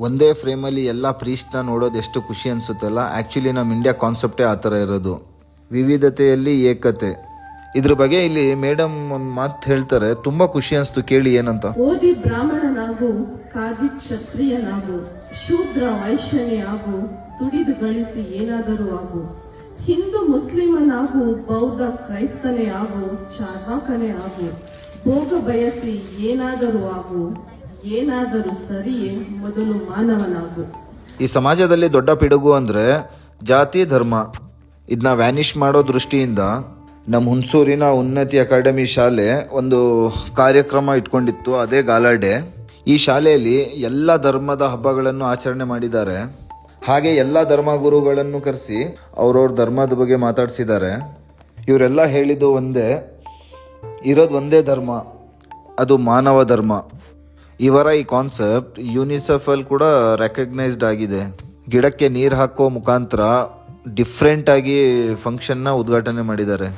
ಒಂದೇ ಫ್ರೇಮಲ್ಲಿ ಎಲ್ಲ ಪ್ರೀಸ್ಟ್ನ ನೋಡೋದು ಎಷ್ಟು ಖುಷಿ ಅನಿಸುತ್ತಲ್ಲ. ಆ್ಯಕ್ಚುಲಿ ನಮ್ಮ ಇಂಡಿಯಾ ಕಾನ್ಸೆಪ್ಟೇ ಆ ಥರ ಇರೋದು, ವಿವಿಧತೆಯಲ್ಲಿ ಏಕತೆ. ಇದ್ರ ಬಗ್ಗೆ ಇಲ್ಲಿ ಮೇಡಮ್ ಒಂದು ಮಾತು ಹೇಳ್ತಾರೆ, ತುಂಬ ಖುಷಿ ಅನಿಸ್ತು, ಕೇಳಿ ಏನಂತ. ಓದಿ ಬ್ರಾಹ್ಮಣನಾಗು, ಕಾದಿ ಕ್ಷತ್ರಿಯನಾಗು, ಶೂದ್ರ ವೈಶ್ಯನೇ ಆಗು, ದುಡಿದು ಗಳಿಸಿ ಏನಾದರೂ ಆಗು, ಹಿಂದೂ ಮುಸ್ಲಿಮನಾಗು, ಬೌದ್ಧ ಕ್ರೈಸ್ತನೇ ಆಗು, ಚಾರ್ವಾಕನೇ ಆಗು, ಭೋಗ ಬಯಸಿ ಏನಾದರೂ ಆಗು, ಏನಾದರೂ ಸರಿಯೇ ಮೊದಲು ಮಾನವನಾಗು. ಈ ಸಮಾಜದಲ್ಲಿ ದೊಡ್ಡ ಪಿಡುಗು ಅಂದರೆ ಜಾತಿ ಧರ್ಮ. ಇದನ್ನ ವ್ಯಾನಿಷ್ ಮಾಡೋ ದೃಷ್ಟಿಯಿಂದ ನಮ್ಮ ಹುಣಸೂರಿನ ಉನ್ನತಿ ಅಕಾಡೆಮಿ ಶಾಲೆ ಒಂದು ಕಾರ್ಯಕ್ರಮ ಇಟ್ಕೊಂಡಿತ್ತು, ಅದೇ ಗಾಲಾ ಡೇ. ಈ ಶಾಲೆಯಲ್ಲಿ ಎಲ್ಲ ಧರ್ಮದ ಹಬ್ಬಗಳನ್ನು ಆಚರಣೆ ಮಾಡಿದ್ದಾರೆ. ಹಾಗೆ ಎಲ್ಲ ಧರ್ಮಗುರುಗಳನ್ನು ಕರೆಸಿ ಅವ್ರವ್ರ ಧರ್ಮದ ಬಗ್ಗೆ ಮಾತಾಡಿಸಿದ್ದಾರೆ. ಇವರೆಲ್ಲ ಹೇಳಿದ್ದು ಒಂದೇ, ಇರೋದು ಒಂದೇ ಧರ್ಮ, ಅದು ಮಾನವ ಧರ್ಮ. ಇವರ ಈ ಕಾನ್ಸೆಪ್ಟ್ ಯುನಿಸೆಫಲ್ಲಿ ಕೂಡ ರೆಕಗ್ನೈಸ್ಡ್ ಆಗಿದೆ. ಗಿಡಕ್ಕೆ ನೀರು ಹಾಕೋ ಮುಖಾಂತರ ಡಿಫ್ರೆಂಟಾಗಿ ಫಂಕ್ಷನ್ನ ಉದ್ಘಾಟನೆ ಮಾಡಿದ್ದಾರೆ.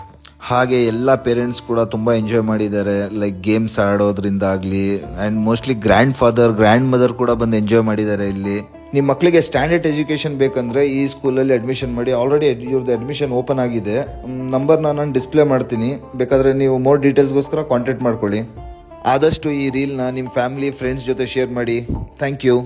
ಹಾಗೆ ಎಲ್ಲ ಪೇರೆಂಟ್ಸ್ ಕೂಡ ತುಂಬ ಎಂಜಾಯ್ ಮಾಡಿದ್ದಾರೆ. ಲೈಕ್ ಗೇಮ್ಸ್ ಆಡೋದ್ರಿಂದ ಆಗಲಿ, and mostly grand father grand mother ಕೂಡ ಬಂದು ಎಂಜಾಯ್ ಮಾಡಿದ್ದಾರೆ. ಇಲ್ಲಿ ನಿಮ್ಮ ಮಕ್ಕಳಿಗೆ ಸ್ಟ್ಯಾಂಡರ್ಡ್ ಎಜುಕೇಷನ್ ಬೇಕಂದರೆ ಈ ಸ್ಕೂಲಲ್ಲಿ ಅಡ್ಮಿಷನ್ ಮಾಡಿ. ಆಲ್ರೆಡಿ ಇವ್ರದ್ದು ಅಡ್ಮಿಷನ್ ಓಪನ್ ಆಗಿದೆ. ನಂಬರ್ನ ನಾನು ಡಿಸ್ಪ್ಲೇ ಮಾಡ್ತೀನಿ, ಬೇಕಾದರೆ ನೀವು ಮೋರ್ ಡೀಟೇಲ್ಸ್ಗೋಸ್ಕರ ಕಾಂಟ್ಯಾಕ್ಟ್ ಮಾಡ್ಕೊಳ್ಳಿ. ಆದಷ್ಟು ಈ ರೀಲ್ನ ನಿಮ್ಮ ಫ್ಯಾಮಿಲಿ ಫ್ರೆಂಡ್ಸ್ ಜೊತೆ ಶೇರ್ ಮಾಡಿ. Thank you.